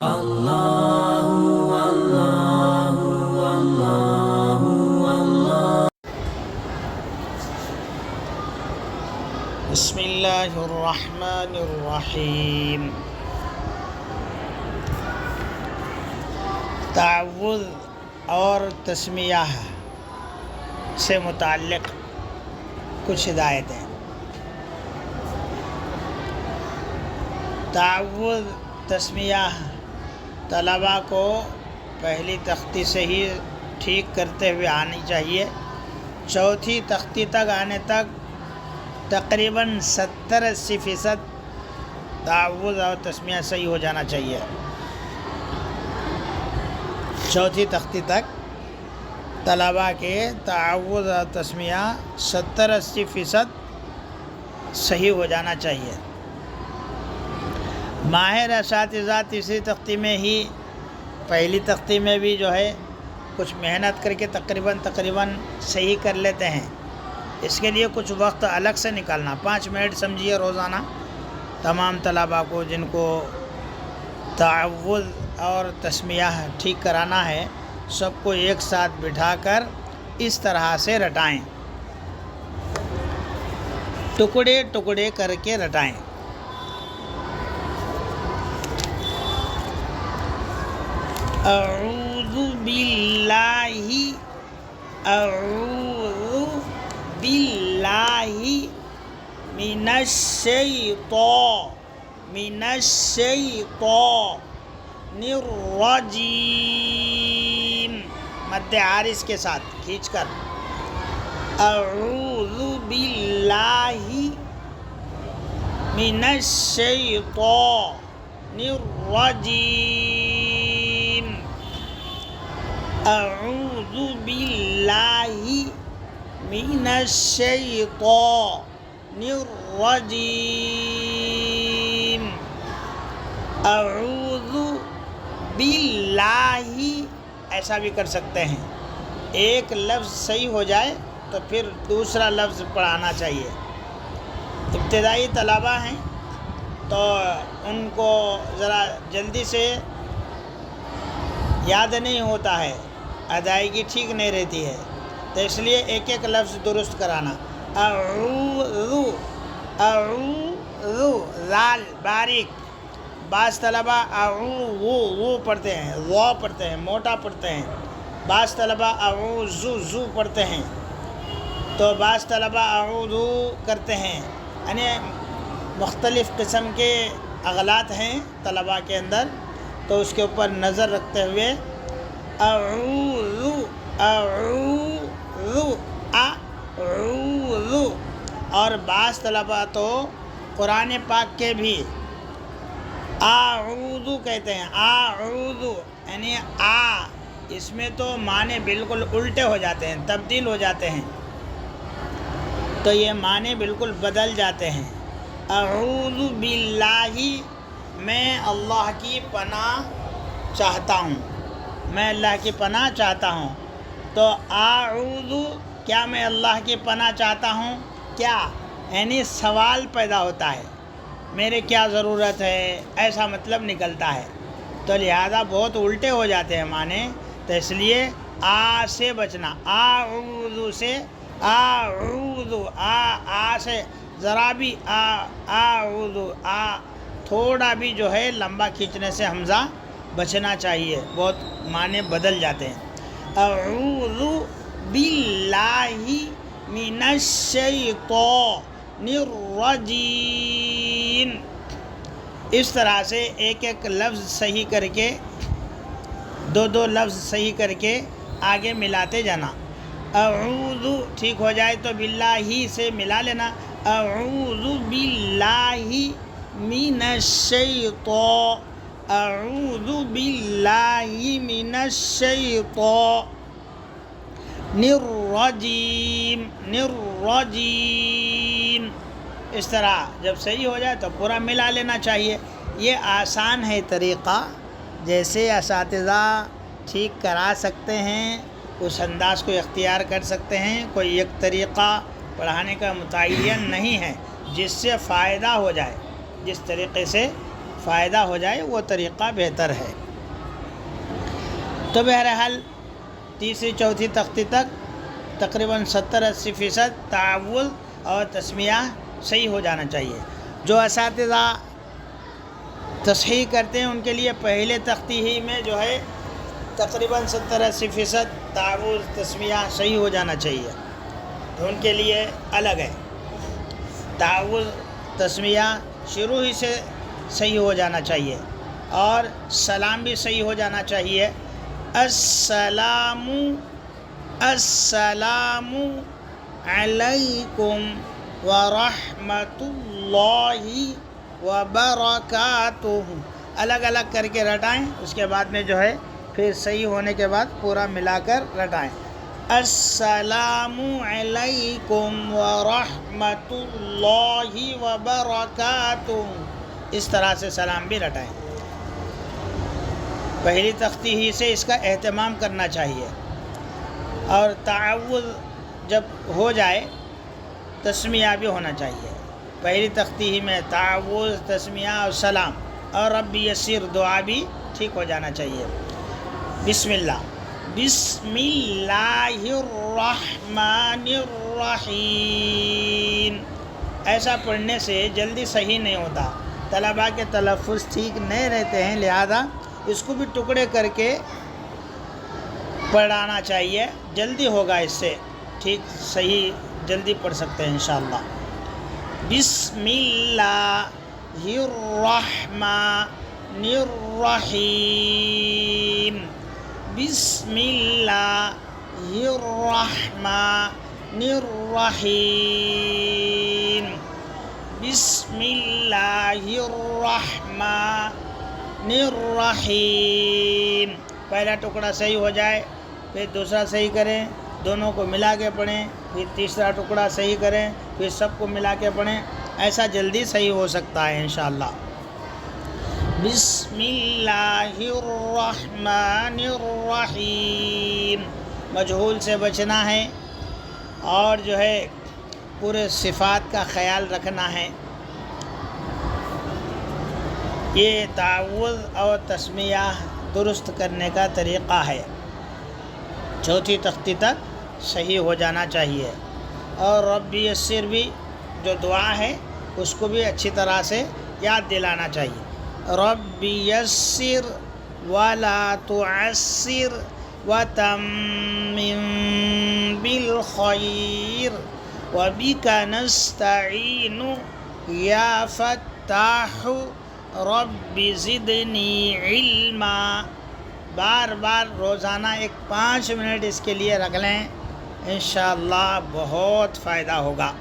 الله الله الله الله. بسم اللہ الرحمن الرحیم. تعوذ اور تسمیہ سے متعلق کچھ ہدایتیں. تعوذ تسمیہ طلباء کو پہلی تختی سے ہی ٹھیک کرتے ہوئے آنی چاہیے. چوتھی تختی تک آنے تک تقریباً 70-80% تعوذ اور تسمیہ صحیح ہو جانا چاہیے. چوتھی تختی تک طلباء کے تعوذ اور تسمیہ 70-80% صحیح ہو جانا چاہیے. ماہر اساتذہ تیسری تختی میں ہی پہلی تختی میں بھی جو ہے کچھ محنت کر کے تقریباً صحیح کر لیتے ہیں. اس کے لیے کچھ وقت الگ سے نکالنا، 5 منٹ سمجھیے روزانہ. تمام طلباء کو جن کو تعوذ اور تسمیہ ٹھیک کرانا ہے سب کو ایک ساتھ بٹھا کر اس طرح سے رٹائیں، ٹکڑے ٹکڑے کر کے رٹائیں. اعوذ باللہ من الشیطان الرجیم. مد عارض کے ساتھ کھینچ کر اعوذ باللہ من الشیطان الرجیم. اعوذ باللہ من الشیطان الرجیم. اعوذ باللہ ایسا بھی کر سکتے ہیں. ایک لفظ صحیح ہو جائے تو پھر دوسرا لفظ پڑھانا چاہیے. ابتدائی طلباء ہیں تو ان کو ذرا جلدی سے یاد نہیں ہوتا ہے، ادائیگی ٹھیک نہیں رہتی ہے، تو اس لیے ایک ایک لفظ درست کرانا. اعوذ ذال باریک. بعض طلباء اعوذ پڑھتے ہیں، وا پڑھتے ہیں، موٹا پڑھتے ہیں. بعض طلباء اعوذ زو پڑھتے ہیں، تو بعض طلباء اعوذ کرتے ہیں. یعنی مختلف قسم کے اغلاط ہیں طلباء کے اندر، تو اس کے اوپر نظر رکھتے ہوئے اعوذ اعوذ اعوذ. اور بعض طلباء تو قرآن پاک کے بھی اعوذ کہتے ہیں. اعوذ یعنی اس میں تو معنی بالکل الٹے ہو جاتے ہیں، تبدیل ہو جاتے ہیں، تو یہ معنی بالکل بدل جاتے ہیں. اعوذ باللہ میں اللہ کی پناہ چاہتا ہوں، میں اللہ کی پناہ چاہتا ہوں. تو اعوذ کیا میں اللہ کی پناہ چاہتا ہوں؟ کیا یعنی سوال پیدا ہوتا ہے، میرے کیا ضرورت ہے، ایسا مطلب نکلتا ہے. تو لہذا بہت الٹے ہو جاتے ہیں معنی، تو اس لیے سے بچنا. اعوذ سے اعوذ سے ذرا بھی اعوذ تھوڑا بھی جو ہے لمبا کھینچنے سے حمزہ بچنا چاہیے، بہت معنی بدل جاتے ہیں. اعوذ باللہ من الشیطان الرجیم. اس طرح سے ایک ایک لفظ صحیح کر کے، دو لفظ صحیح کر کے آگے ملاتے جانا. اعوذ ٹھیک ہو جائے تو باللہ سے ملا لینا. اعوذ باللہ من الشیطان، اعوذ باللہ من الشیطان الرجیم. اس طرح جب صحیح ہو جائے تو پورا ملا لینا چاہیے. یہ آسان ہے طریقہ، جیسے اساتذہ ٹھیک کرا سکتے ہیں اس انداز کو اختیار کر سکتے ہیں. کوئی ایک طریقہ پڑھانے کا متعین نہیں ہے، جس سے فائدہ ہو جائے، جس طریقے سے فائدہ ہو جائے وہ طریقہ بہتر ہے۔ تو بہرحال تیسری چوتھی تختی تک تقریباً 70-80% تعوذ اور تسمیہ صحیح ہو جانا چاہیے۔ جو اساتذہ تصحیح کرتے ہیں ان کے لیے پہلے تختی ہی میں جو ہے تقریباً 70-80% تعوذ تسمیہ صحیح ہو جانا چاہیے، تو ان کے لیے الگ ہے۔ تعوذ تسمیہ شروع ہی سے صحیح ہو جانا چاہیے، اور سلام بھی صحیح ہو جانا چاہیے۔ السلام علیکم ورحمۃ اللہ وبرکاتہ، الگ الگ کر کے رٹائیں، اس کے بعد میں جو ہے پھر صحیح ہونے کے بعد پورا ملا کر رٹائیں۔ السلام علیکم ورحمۃ اللہ وبرکاتہ، اس طرح سے سلام بھی رٹائیں۔ پہلی تختی ہی سے اس کا اہتمام کرنا چاہیے، اور تعوذ جب ہو جائے تسمیہ بھی ہونا چاہیے۔ پہلی تختی ہی میں تعوذ، تسمیہ اور سلام، اور رب یسر دعا بھی ٹھیک ہو جانا چاہیے۔ بسم اللہ الرحمن الرحیم، ایسا پڑھنے سے جلدی صحیح نہیں ہوتا، طلباء کے تلفظ ٹھیک نہیں رہتے ہیں، لہذا اس کو بھی ٹکڑے کر کے پڑھانا چاہیے، جلدی ہوگا، اس سے ٹھیک صحیح جلدی پڑھ سکتے ہیں انشاءاللہ۔ بسم اللہ الرحمن الرحیم، بسم اللہ الرحمن الرحیم، بسم اللہ الرحمن الرحیم۔ پہلا ٹکڑا صحیح ہو جائے پھر دوسرا صحیح کریں، دونوں کو ملا کے پڑھیں، پھر تیسرا ٹکڑا صحیح کریں، پھر سب کو ملا کے پڑھیں، ایسا جلدی صحیح ہو سکتا ہے انشاءاللہ۔ بسم اللہ الرحمن الرحیم، مجہول سے بچنا ہے، اور جو ہے پورے صفات کا خیال رکھنا ہے۔ یہ تعوذ اور تسمیہ درست کرنے کا طریقہ ہے۔ چوتھی تختی تک صحیح ہو جانا چاہیے، اور رب یسر بھی جو دعا ہے اس کو بھی اچھی طرح سے یاد دلانا چاہیے۔ رب یسر ولا تعسر وتمم بالخیر وبک نستعین یا فتاح رب زدنی علما۔ بار بار روزانہ 5 منٹ اس کے لیے رکھ لیں، انشاءاللہ بہت فائدہ ہوگا۔